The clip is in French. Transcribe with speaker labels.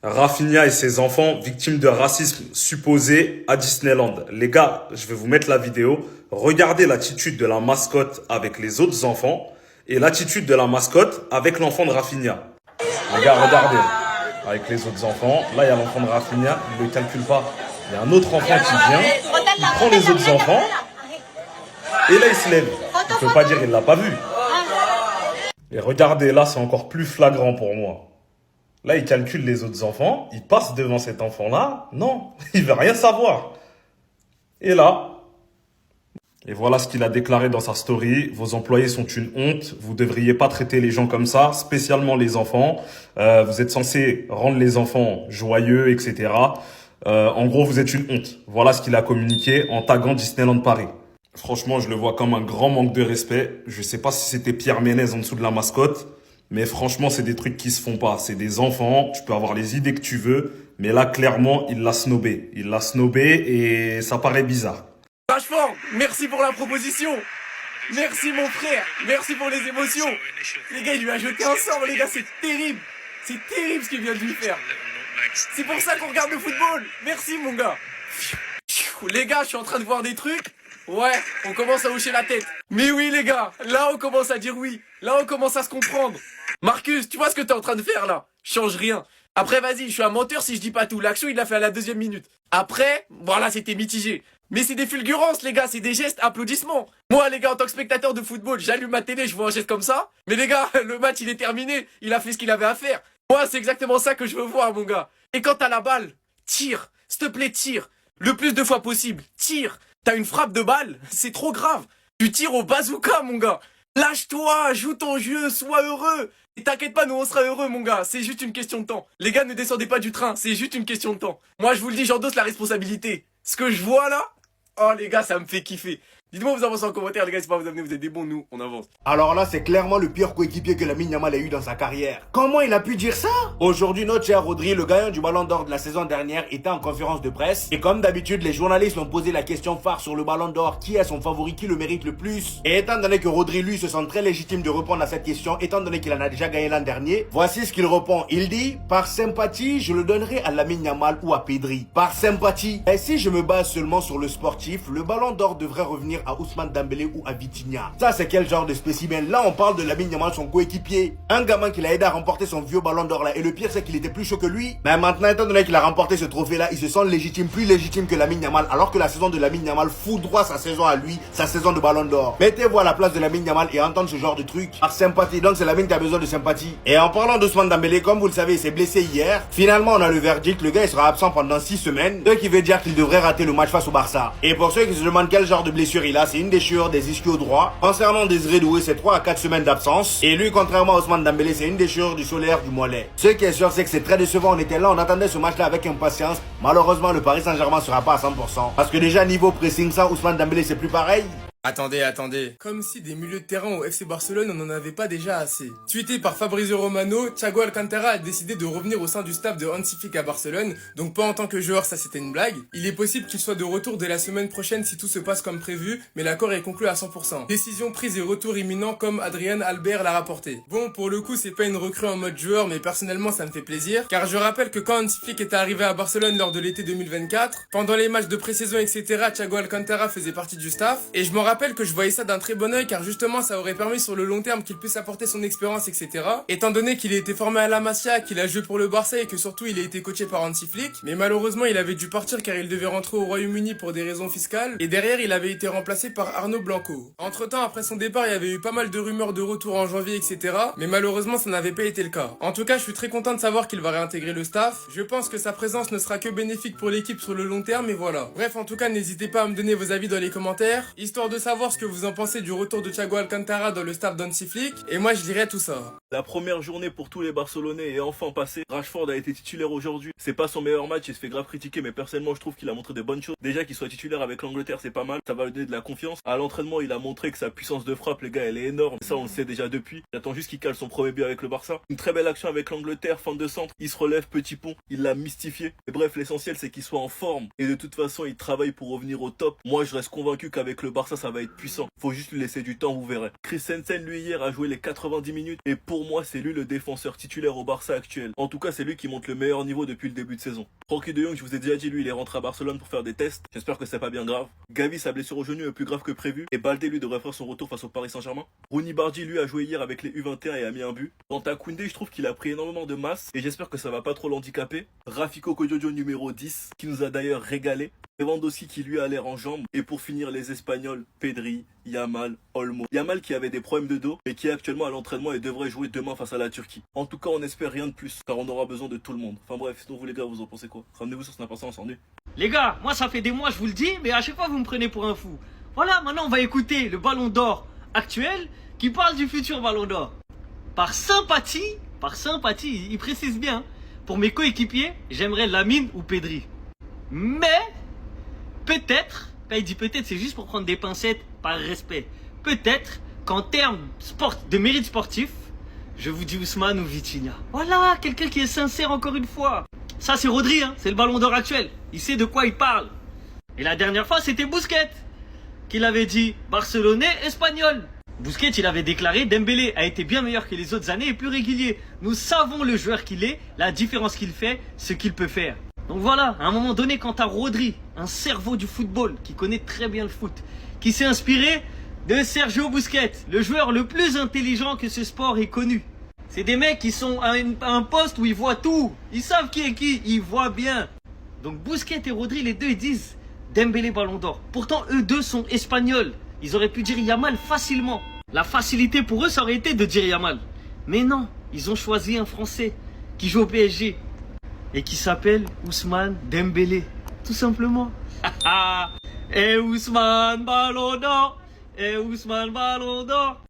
Speaker 1: Rafinha et ses enfants victimes de racisme supposé à Disneyland. Les gars, je vais vous mettre la vidéo. Regardez l'attitude de la mascotte avec les autres enfants et l'attitude de la mascotte avec l'enfant de Rafinha. Les gars, regardez. Avec les autres enfants. Là, il y a l'enfant de Rafinha, il ne le calcule pas. Il y a un autre enfant qui vient, il prend les autres enfants et là, il se lève. Il ne peut pas dire qu'il ne l'a pas vu. Et regardez, là, c'est encore plus flagrant pour moi. Là, il calcule les autres enfants, il passe devant cet enfant-là. Non, il veut rien savoir. Et là, et voilà ce qu'il a déclaré dans sa story. Vos employés sont une honte. Vous ne devriez pas traiter les gens comme ça, spécialement les enfants. Vous êtes censé rendre les enfants joyeux, etc. En gros, vous êtes une honte. Voilà ce qu'il a communiqué en taguant Disneyland Paris. Franchement, je le vois comme un grand manque de respect. Je sais pas si c'était Pierre Ménez en dessous de la mascotte. Mais franchement, c'est des trucs qui se font pas. C'est des enfants, tu peux avoir les idées que tu veux. Mais là, clairement, il l'a snobé. Il l'a snobé et ça paraît bizarre.
Speaker 2: Rashford, merci pour la proposition. Merci mon frère, merci pour les émotions. Les gars, il lui a jeté un sort, les gars, c'est terrible. C'est terrible ce qu'il vient de lui faire. C'est pour ça qu'on regarde le football. Merci mon gars. Les gars, je suis en train de voir des trucs. Ouais, on commence à hocher la tête. Mais oui les gars, là on commence à dire oui. Là on commence à se comprendre. Marcus, tu vois ce que t'es en train de faire là? Change rien. Après vas-y, je suis un menteur si je dis pas tout. L'action il l'a fait à la 2e minute. Après, voilà, c'était mitigé. Mais c'est des fulgurances les gars, c'est des gestes, applaudissements. Moi les gars, en tant que spectateur de football, j'allume ma télé, je vois un geste comme ça. Mais les gars, le match il est terminé, il a fait ce qu'il avait à faire. Moi c'est exactement ça que je veux voir mon gars. Et quand t'as la balle, tire. S'il te plaît, tire. Le plus de fois possible, tire. T'as une frappe de balle, c'est trop grave. Tu tires au bazooka, mon gars. Lâche-toi, joue ton jeu, sois heureux. Et t'inquiète pas, nous on sera heureux, mon gars. C'est juste une question de temps. Les gars, ne descendez pas du train, c'est juste une question de temps. Moi, je vous le dis, j'endosse la responsabilité. Ce que je vois là, oh les gars, ça me fait kiffer. Dites-moi vous avancez en commentaire, les gars, si pas vous amener, vous êtes des bons, nous, on avance.
Speaker 3: Alors là, c'est clairement le pire coéquipier que Lamine Yamal a eu dans sa carrière. Comment il a pu dire ça? Aujourd'hui, notre cher Rodri, le gagnant du Ballon d'Or de la saison dernière, était en conférence de presse. Et comme d'habitude, les journalistes ont posé la question phare sur le Ballon d'Or, qui est son favori, qui le mérite le plus. Et étant donné que Rodri, lui, se sent très légitime de répondre à cette question, étant donné qu'il en a déjà gagné l'an dernier, voici ce qu'il répond. Il dit, par sympathie, je le donnerai à Lamine Yamal ou à Pedri. Par sympathie. Et si je me base seulement sur le sportif, le Ballon d'Or devrait revenir à Ousmane Dembélé ou à Vitinha. Ça c'est quel genre de spécimen? Là on parle de Lamine Yamal, son coéquipier. Un gamin qui l'a aidé à remporter son vieux ballon d'or là. Et le pire c'est qu'il était plus chaud que lui. Mais maintenant étant donné qu'il a remporté ce trophée là, il se sent légitime, plus légitime que Lamine Yamal. Alors que la saison de Lamine Yamal foudroie sa saison à lui, sa saison de ballon d'or. Mettez-vous à la place de Lamine Yamal et entendre ce genre de truc. Par sympathie, donc c'est Lamine qui a besoin de sympathie. Et en parlant d'Ousmane Dembélé, comme vous le savez, il s'est blessé hier. Finalement on a le verdict, le gars il sera absent pendant 6 semaines. Ce qui veut dire qu'il devrait rater le match face au Barça. Et pour ceux qui se demandent quel genre de blessure il a, c'est une déchirure des ischio droit. Concernant Désiré Doué, c'est 3 à 4 semaines d'absence. Et lui, contrairement à Ousmane Dembélé, c'est une déchirure du solaire du mollet. Ce qui est sûr, c'est que c'est très décevant. On était là, on attendait ce match-là avec impatience. Malheureusement, le Paris Saint-Germain sera pas à 100%. Parce que déjà, niveau pressing, ça, Ousmane Dembélé, c'est plus pareil.
Speaker 2: Attendez. Comme si des milieux de terrain au FC Barcelone, on n'en avait pas déjà assez. Tweeté par Fabrizio Romano, Thiago Alcantara a décidé de revenir au sein du staff de Hansi Flick à Barcelone, donc pas en tant que joueur, ça c'était une blague. Il est possible qu'il soit de retour dès la semaine prochaine si tout se passe comme prévu, mais l'accord est conclu à 100%. Décision prise et retour imminent comme Adrien Albert l'a rapporté. Bon, pour le coup, c'est pas une recrue en mode joueur, mais personnellement ça me fait plaisir, car je rappelle que quand Hansi Flick était arrivé à Barcelone lors de l'été 2024, pendant les matchs de pré-saison, etc., Thiago Alcantara faisait partie du staff, et je m'en rappelle que je voyais ça d'un très bon œil car justement ça aurait permis sur le long terme qu'il puisse apporter son expérience, etc. Étant donné qu'il a été formé à la Masia, qu'il a joué pour le Barça et que surtout il a été coaché par Hansi Flick, mais malheureusement il avait dû partir car il devait rentrer au Royaume-Uni pour des raisons fiscales et derrière il avait été remplacé par Arnaud Blanco. Entre temps, après son départ, il y avait eu pas mal de rumeurs de retour en janvier, etc. Mais malheureusement ça n'avait pas été le cas. En tout cas, je suis très content de savoir qu'il va réintégrer le staff. Je pense que sa présence ne sera que bénéfique pour l'équipe sur le long terme et voilà. Bref, en tout cas, n'hésitez pas à me donner vos avis dans les commentaires, histoire de savoir ce que vous en pensez du retour de Thiago Alcantara dans le staff d'Hansi Flick, et moi je dirais tout ça.
Speaker 4: La première journée pour tous les Barcelonais est enfin passée. Rashford a été titulaire aujourd'hui. C'est pas son meilleur match, il se fait grave critiquer, mais personnellement je trouve qu'il a montré de bonnes choses. Déjà qu'il soit titulaire avec l'Angleterre, c'est pas mal. Ça va lui donner de la confiance. À l'entraînement, il a montré que sa puissance de frappe, les gars, elle est énorme. Ça, on le sait déjà depuis. J'attends juste qu'il cale son premier but avec le Barça. Une très belle action avec l'Angleterre, fin de centre. Il se relève, petit pont. Il l'a mystifié. Et bref, l'essentiel, c'est qu'il soit en forme. Et de toute façon, il travaille pour revenir au top. Moi, je reste convaincu qu'avec le Barça, ça ça va être puissant. Faut juste lui laisser du temps, vous verrez. Christensen, lui, hier, a joué les 90 minutes. Et pour moi, c'est lui le défenseur titulaire au Barça actuel. En tout cas, c'est lui qui monte le meilleur niveau depuis le début de saison. Frankie de Jong, je vous ai déjà dit, lui, il est rentré à Barcelone pour faire des tests. J'espère que c'est pas bien grave. Gavi, sa blessure au genou est plus grave que prévu. Et Baldé, lui, devrait faire son retour face au Paris Saint-Germain. Rooney Bardi, lui, a joué hier avec les U21 et a mis un but. Quant à Koundé, je trouve qu'il a pris énormément de masse. Et j'espère que ça va pas trop l'handicaper. Rafiko Kodjojo, numéro 10, qui nous a d'ailleurs régalé. Lewandowski qui lui a l'air en jambes. Et pour finir, les Espagnols, Pedri, Yamal, Olmo. Yamal qui avait des problèmes de dos, mais qui est actuellement à l'entraînement et devrait jouer demain face à la Turquie. En tout cas, on espère rien de plus, car on aura besoin de tout le monde. Enfin bref, sinon vous les gars, vous en pensez quoi? Ramenez-vous sur Snap, on s'ennuie.
Speaker 5: Les gars, moi ça fait des mois, je vous le dis, mais à chaque fois vous me prenez pour un fou. Voilà, maintenant on va écouter le Ballon d'Or actuel qui parle du futur Ballon d'Or. Par sympathie, il précise bien, pour mes coéquipiers, j'aimerais Lamine ou Pedri. Mais, peut-être, quand il dit peut-être, c'est juste pour prendre des pincettes par respect. Peut-être qu'en termes de mérite sportif, je vous dis Ousmane ou Vitinha. Voilà, quelqu'un qui est sincère encore une fois. Ça c'est Rodri, hein, c'est le Ballon d'Or actuel. Il sait de quoi il parle. Et la dernière fois, c'était Busquets qui l'avait dit, barcelonais, espagnol. Busquets, il avait déclaré, Dembélé a été bien meilleur que les autres années et plus régulier. Nous savons le joueur qu'il est, la différence qu'il fait, ce qu'il peut faire. Donc voilà, à un moment donné, quand t'as Rodri, un cerveau du football, qui connaît très bien le foot, qui s'est inspiré de Sergio Busquets, le joueur le plus intelligent que ce sport ait connu. C'est des mecs qui sont à un poste où ils voient tout. Ils savent qui est qui, ils voient bien. Donc Busquets et Rodri, les deux, ils disent Dembélé Ballon d'Or. Pourtant, eux deux sont espagnols. Ils auraient pu dire Yamal facilement. La facilité pour eux, ça aurait été de dire Yamal. Mais non, ils ont choisi un Français qui joue au PSG et qui s'appelle Ousmane Dembélé. Tout simplement. Et Ousmane Ballon d'Or. Et Ousmane Ballon d'Or.